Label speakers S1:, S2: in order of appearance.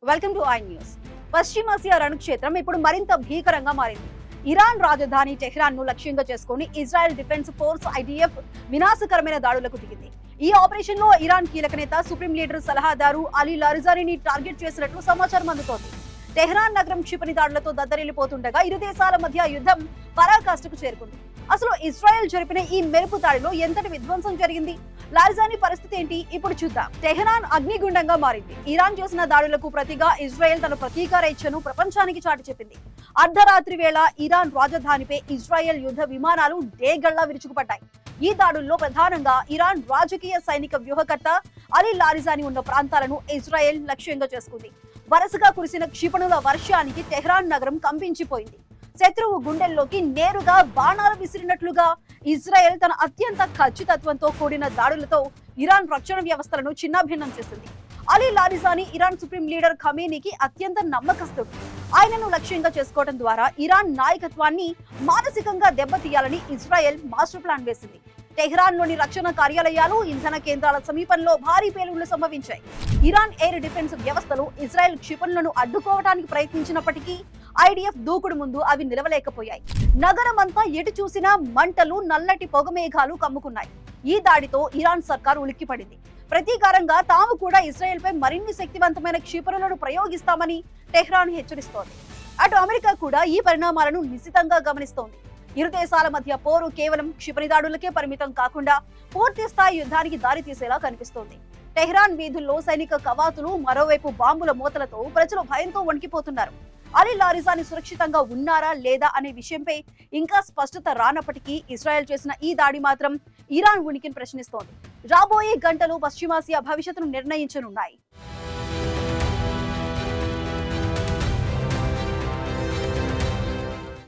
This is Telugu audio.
S1: Welcome to I news. పశ్చిమాసియా రణక్షేత్రం ఇప్పుడు మరింత భీకరంగా మారింది. ఇరాన్ రాజధాని టెహ్రాన్ ను లక్ష్యంగా చేసుకుని ఇజ్రాయెల్ డిఫెన్స్ ఫోర్స్ ఐడిఎఫ్ వినాశకరమైన దాడులకు దిగింది. ఈ ఆపరేషన్ లో ఇరాన్ కీలక నేత సుప్రీం లీడర్ సలహాదారు అలీ లారిజానీని టార్గెట్ చేసినట్లు సమాచారం అందుతోంది. టెహ్రాన్ నగరం క్షిపణి దాడులతో దద్దరిల్లిపోతుండగా ఇరు దేశాల మధ్య యుద్ధం పరాకాష్ఠకు చేరుకుంది. అసలు ఇజ్రాయెల్ జరిపిన ఈ మెరుపు దాడిలో ఎంతటి విధ్వంసం జరిగింది? లారిజానీ పరిస్థితి ఏంటి? ఇప్పుడు చూద్దాం. టెహ్రాన్ అగ్నిగుండంగా మారింది. ఇరాన్ చేసిన దాడులకు ప్రతిగా ఇజ్రాయెల్ తన ప్రతీకార ఇచ్ఛను ప్రపంచానికి చాటి చెప్పింది. అర్ధరాత్రి వేళ ఇరాన్ రాజధానిపై ఇజ్రాయెల్ యుద్ధ విమానాలు డేగళ్లా విరుచుకుపడ్డాయి. ఈ దాడుల్లో ప్రధానంగా ఇరాన్ రాజకీయ సైనిక వ్యూహకర్త అలీ లారిజానీ ఉన్న ప్రాంతాలను ఇజ్రాయెల్ లక్ష్యంగా చేసుకుంది. వరుసగా కురిసిన క్షిపణుల వర్షానికి టెహ్రాన్ నగరం కంపించిపోయింది. శత్రువు గుండెల్లోకి నేరుగా బాణాలు విసిరినట్లుగా ఇజ్రాయెల్ తన అత్యంత ఖచ్చితత్వంతో కూడిన దాడులతో ఇరాన్ రక్షణ వ్యవస్థలను చిన్నాభిన్నం చేసింది. Ali Larijani Iran supreme leader ఖమేనీకి అత్యంత నమ్మకస్తుడు. ఆయనను లక్ష్యంగా చేసుకోవడం ద్వారా ఇరాన్ నాయకత్వాన్ని మానసికంగా దెబ్బతీయాలని ఇజ్రాయెల్ మాస్టర్ ప్లాన్ వేసింది. టెహ్రాన్ లోని రక్షణ కార్యాలయాలు, ఇంధన కేంద్రాల సమీపంలో భారీ పేలుళ్లు సంభవించాయి. ఇరాన్ ఎయిర్ డిఫెన్స్ వ్యవస్థలు ఇజ్రాయెల్ క్షిపణులను అడ్డుకోవడానికి ప్రయత్నించినప్పటికీ ఐడిఎఫ్ దూకుడు ముందు అవి నిలవలేకపోయాయి. నగరం అంతా ఎటు చూసినా మంటలు, నల్లటి పొగమేఘాలు కమ్ముకున్నాయి. ఈ దాడితో ఇరాన్ సర్కార్ ఉలిక్కిపడింది. ప్రతీకారంగా తాము కూడా ఇజ్రాయెల్ పై మరిన్ని శక్తివంతమైన క్షిపణులను ప్రయోగిస్తామని టెహ్రాన్ హెచ్చరిస్తోంది. అటు అమెరికా కూడా ఈ పరిణామాలను నిశితంగా గమనిస్తోంది. ఇరు దేశాల మధ్య పోరు కేవలం క్షిపణి దాడులకే పరిమితం కాకుండా పూర్తి స్థాయి యుద్ధానికి దారి తీసేలా కనిపిస్తోంది. టెహ్రాన్ వీధుల్లో సైనిక కవాతులు, మరోవైపు బాంబుల మూతలతో ప్రజలు భయంతో వణికిపోతున్నారు. అలీ లారిజానీ సురక్షితంగా ఉన్నారా లేదా అనే విషయంపై ఇంకా స్పష్టత రానప్పటికీ ఇజ్రాయెల్ చేసిన ఈ దాడి మాత్రం ఇరాన్ ఉనికిని ప్రశ్నిస్తోంది. రాబోయే గంటలు పశ్చిమాసియా భవిష్యత్తును నిర్ణయించనున్నాయి.